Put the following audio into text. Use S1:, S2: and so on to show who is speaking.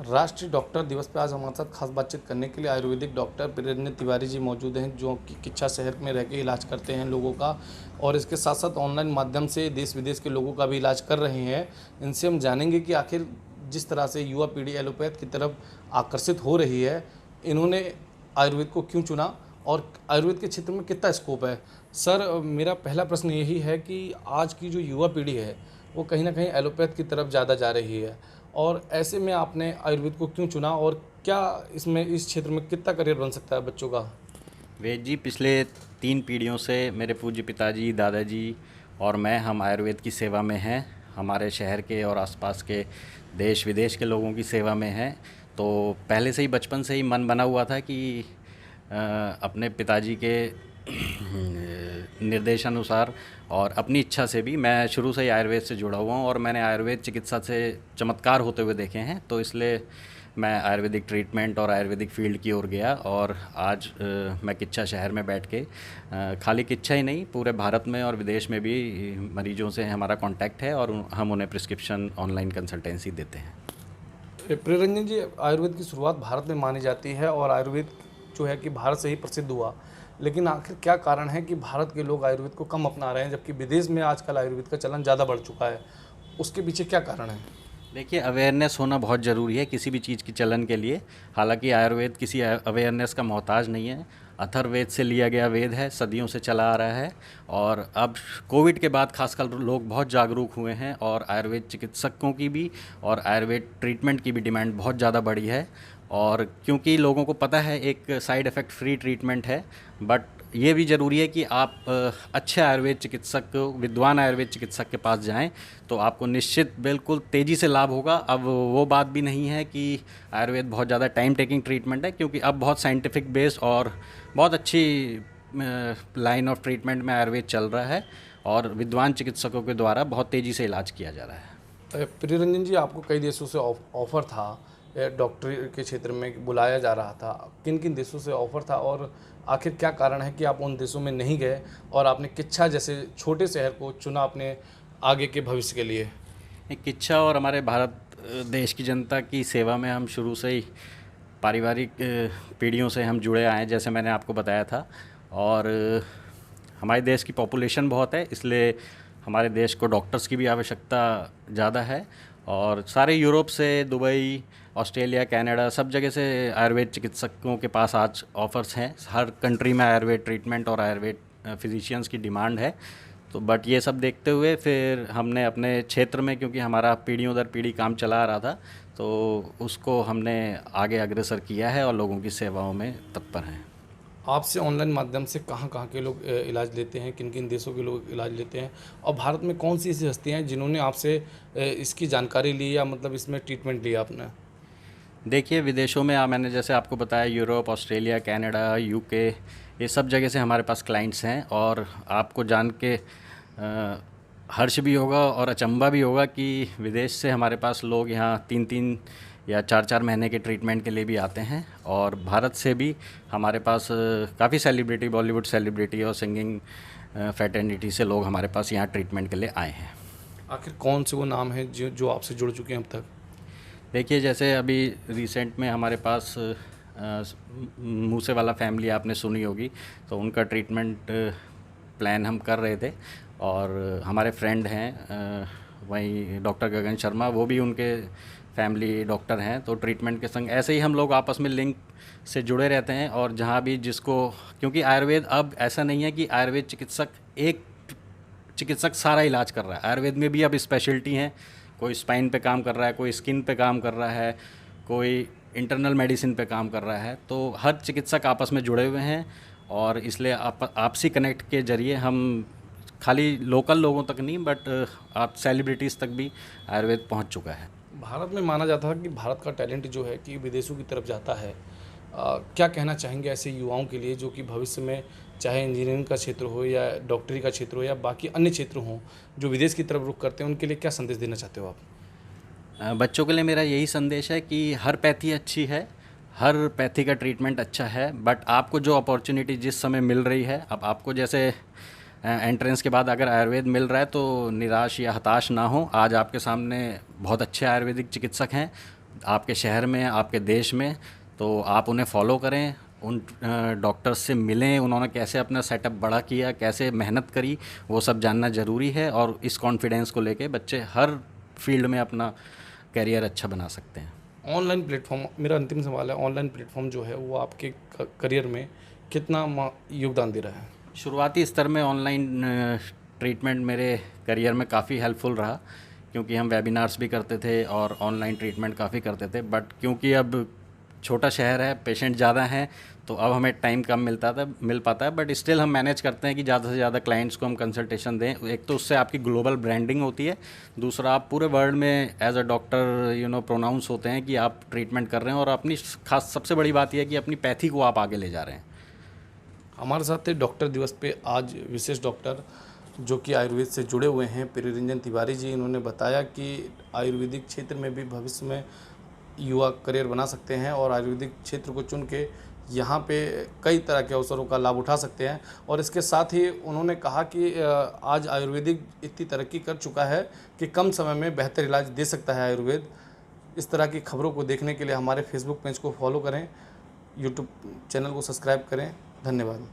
S1: राष्ट्रीय डॉक्टर दिवस पे आज हमारे साथ खास बातचीत करने के लिए आयुर्वेदिक डॉक्टर प्रिरंजन तिवारी जी मौजूद हैं, जो कि किच्छा शहर में रह के इलाज करते हैं लोगों का, और इसके साथ साथ ऑनलाइन माध्यम से देश विदेश के लोगों का भी इलाज कर रहे हैं। इनसे हम जानेंगे कि आखिर जिस तरह से युवा पीढ़ी एलोपैथ की तरफ आकर्षित हो रही है, इन्होंने आयुर्वेद को क्यों चुना और आयुर्वेद के क्षेत्र में कितना स्कोप है। सर, मेरा पहला प्रश्न यही है कि आज की जो युवा पीढ़ी है वो कहीं ना कहीं एलोपैथ की तरफ ज़्यादा जा रही है, और ऐसे में आपने आयुर्वेद को क्यों चुना और क्या इसमें इस क्षेत्र में कितना करियर बन सकता है बच्चों का।
S2: वेद जी, पिछले 3 पीढ़ियों से मेरे पूज्य पिताजी, दादाजी और मैं हम आयुर्वेद की सेवा में हैं। हमारे शहर के और आसपास के देश विदेश के लोगों की सेवा में हैं। तो पहले से ही बचपन से ही मन बना हुआ था कि अपने पिताजी के निर्देशानुसार और अपनी इच्छा से भी मैं शुरू से ही आयुर्वेद से जुड़ा हुआ हूँ और मैंने आयुर्वेद चिकित्सा से चमत्कार होते हुए देखे हैं। तो इसलिए मैं आयुर्वेदिक ट्रीटमेंट और आयुर्वेदिक फील्ड की ओर गया और आज मैं किच्छा शहर में बैठ के खाली किच्छा ही नहीं, पूरे भारत में और विदेश में भी मरीजों से हमारा कांटेक्ट है और हम उन्हें प्रिस्क्रिप्शन ऑनलाइन कंसल्टेंसी देते हैं।
S1: प्रियरंजन जी, आयुर्वेद की शुरुआत भारत में मानी जाती है और आयुर्वेद जो है कि भारत से ही प्रसिद्ध हुआ, लेकिन आखिर क्या कारण है कि भारत के लोग आयुर्वेद को कम अपना रहे हैं जबकि विदेश में आजकल आयुर्वेद का चलन ज़्यादा बढ़ चुका है। उसके पीछे क्या कारण है।
S2: देखिए, अवेयरनेस होना बहुत ज़रूरी है किसी भी चीज़ की चलन के लिए। हालांकि आयुर्वेद किसी अवेयरनेस का मोहताज नहीं है। अथर्ववेद से लिया गया वेद है, सदियों से चला आ रहा है और अब कोविड के बाद खासकर लोग बहुत जागरूक हुए हैं और आयुर्वेद चिकित्सकों की भी और आयुर्वेद ट्रीटमेंट की भी डिमांड बहुत ज़्यादा बढ़ी है। और क्योंकि लोगों को पता है एक साइड इफ़ेक्ट फ्री ट्रीटमेंट है, बट ये भी ज़रूरी है कि आप अच्छे आयुर्वेद चिकित्सक, विद्वान आयुर्वेद चिकित्सक के पास जाएं तो आपको निश्चित बिल्कुल तेज़ी से लाभ होगा। अब वो बात भी नहीं है कि आयुर्वेद बहुत ज़्यादा टाइम टेकिंग ट्रीटमेंट है, क्योंकि अब बहुत साइंटिफिक बेस्ड और बहुत अच्छी लाइन ऑफ ट्रीटमेंट में आयुर्वेद चल रहा है और विद्वान चिकित्सकों के द्वारा बहुत तेज़ी से इलाज किया जा रहा है।
S1: प्रियरंजन जी, आपको कई देशों से ऑफ़र था, डॉक्टरी के क्षेत्र में बुलाया जा रहा था, किन किन देशों से ऑफ़र था और आखिर क्या कारण है कि आप उन देशों में नहीं गए और आपने किच्छा जैसे छोटे शहर को चुना अपने आगे के भविष्य के लिए।
S2: किच्छा और हमारे भारत देश की जनता की सेवा में हम शुरू से ही पारिवारिक पीढ़ियों से हम जुड़े आए हैं, जैसे मैंने आपको बताया था। और हमारे देश की पॉपुलेशन बहुत है, इसलिए हमारे देश को डॉक्टर्स की भी आवश्यकता ज़्यादा है और सारे यूरोप से, दुबई, ऑस्ट्रेलिया, कनाडा, सब जगह से आयुर्वेद चिकित्सकों के पास आज ऑफ़र्स हैं। हर कंट्री में आयुर्वेद ट्रीटमेंट और आयुर्वेद फिजिशियंस की डिमांड है। तो बट ये सब देखते हुए फिर हमने अपने क्षेत्र में, क्योंकि हमारा पीढ़ियों दर पीढ़ी काम चला आ रहा था, तो उसको हमने आगे अग्रसर किया है और लोगों की सेवाओं में तत्पर हैं।
S1: आपसे ऑनलाइन माध्यम से कहाँ कहाँ के लोग इलाज लेते हैं, किन किन देशों के लोग इलाज लेते हैं, और भारत में कौन सी ऐसी हस्तियाँ हैं जिन्होंने आपसे इसकी जानकारी ली या मतलब इसमें ट्रीटमेंट लिया आपने।
S2: देखिए, विदेशों में मैंने जैसे आपको बताया, यूरोप, ऑस्ट्रेलिया, कनाडा, यूके, ये सब जगह से हमारे पास क्लाइंट्स हैं। और आपको जान के हर्ष भी होगा और अचंभा भी होगा कि विदेश से हमारे पास लोग यहाँ 3-3 या 4-4 महीने के ट्रीटमेंट के लिए भी आते हैं। और भारत से भी हमारे पास काफ़ी सेलिब्रिटी, बॉलीवुड सेलिब्रिटी और सिंगिंग फैटर्निटी से लोग हमारे पास यहाँ ट्रीटमेंट के लिए आए हैं।
S1: आखिर कौन से वो नाम हैं जो आपसे जुड़ चुके हैं अब तक।
S2: देखिए, जैसे अभी रिसेंट में हमारे पास मूसेवाला फैमिली आपने सुनी होगी, तो उनका ट्रीटमेंट प्लान हम कर रहे थे। और हमारे फ्रेंड हैं वहीं डॉक्टर गगन शर्मा, वो भी उनके फैमिली डॉक्टर हैं। तो ट्रीटमेंट के संग ऐसे ही हम लोग आपस में लिंक से जुड़े रहते हैं। और जहाँ भी जिसको, क्योंकि आयुर्वेद अब ऐसा नहीं है कि आयुर्वेद चिकित्सक एक चिकित्सक सारा इलाज कर रहा है। आयुर्वेद में भी अब स्पेशलिटी हैं, कोई स्पाइन पे काम कर रहा है, कोई स्किन पे काम कर रहा है, कोई इंटरनल मेडिसिन पे काम कर रहा है। तो हर चिकित्सक आपस में जुड़े हुए हैं और इसलिए आपसी कनेक्ट के जरिए हम खाली लोकल लोगों तक नहीं, बट आप सेलिब्रिटीज़ तक भी आयुर्वेद पहुंच चुका है।
S1: भारत में माना जाता है कि भारत का टैलेंट जो है कि विदेशों की तरफ जाता है। क्या कहना चाहेंगे ऐसे युवाओं के लिए जो कि भविष्य में चाहे इंजीनियरिंग का क्षेत्र हो या डॉक्टरी का क्षेत्र हो या बाकी अन्य क्षेत्र हों जो विदेश की तरफ रुख करते हैं, उनके लिए क्या संदेश देना चाहते हो आप।
S2: बच्चों के लिए मेरा यही संदेश है कि हर पैथी अच्छी है, हर पैथी का ट्रीटमेंट अच्छा है, बट आपको जो अपॉर्चुनिटी जिस समय मिल रही है, अब आपको जैसे एंट्रेंस के बाद अगर आयुर्वेद मिल रहा है तो निराश या हताश ना हो। आज आपके सामने बहुत अच्छे आयुर्वेदिक चिकित्सक हैं आपके शहर में, आपके देश में, तो आप उन्हें फॉलो करें, उन डॉक्टर्स से मिलें, उन्होंने कैसे अपना सेटअप बड़ा किया, कैसे मेहनत करी, वो सब जानना ज़रूरी है। और इस कॉन्फिडेंस को लेके बच्चे हर फील्ड में अपना करियर अच्छा बना सकते हैं।
S1: ऑनलाइन प्लेटफॉर्म, मेरा अंतिम सवाल है, ऑनलाइन प्लेटफॉर्म जो है वो आपके करियर में कितना योगदान दे रहा है?
S2: शुरुआती स्तर में ऑनलाइन ट्रीटमेंट मेरे करियर में काफ़ी हेल्पफुल रहा, क्योंकि हम वेबिनार्स भी करते थे और ऑनलाइन ट्रीटमेंट काफ़ी करते थे। बट क्योंकि अब छोटा शहर है, पेशेंट ज़्यादा हैं, तो अब हमें टाइम कम मिल पाता है। बट स्टिल हम मैनेज करते हैं कि ज़्यादा से ज़्यादा क्लाइंट्स को हम कंसल्टेशन दें। एक तो उससे आपकी ग्लोबल ब्रांडिंग होती है, दूसरा आप पूरे वर्ल्ड में एज अ डॉक्टर प्रोनाउंस होते हैं कि आप ट्रीटमेंट कर रहे हैं, और अपनी खास सबसे बड़ी बात यह है कि अपनी पैथी को आप आगे ले जा रहे हैं।
S1: हमारे साथ थे डॉक्टर दिवस पे आज विशेष डॉक्टर जो कि आयुर्वेद से जुड़े हुए हैं, प्रियरंजन तिवारी जी। इन्होंने बताया कि आयुर्वेदिक क्षेत्र में भी भविष्य में युवा करियर बना सकते हैं और आयुर्वेदिक क्षेत्र को चुन के यहाँ पे कई तरह के अवसरों का लाभ उठा सकते हैं। और इसके साथ ही उन्होंने कहा कि आज आयुर्वेदिक इतनी तरक्की कर चुका है कि कम समय में बेहतर इलाज दे सकता है आयुर्वेद। इस तरह की खबरों को देखने के लिए हमारे फेसबुक पेज को फॉलो करें, यूट्यूब चैनल को सब्सक्राइब करें। धन्यवाद।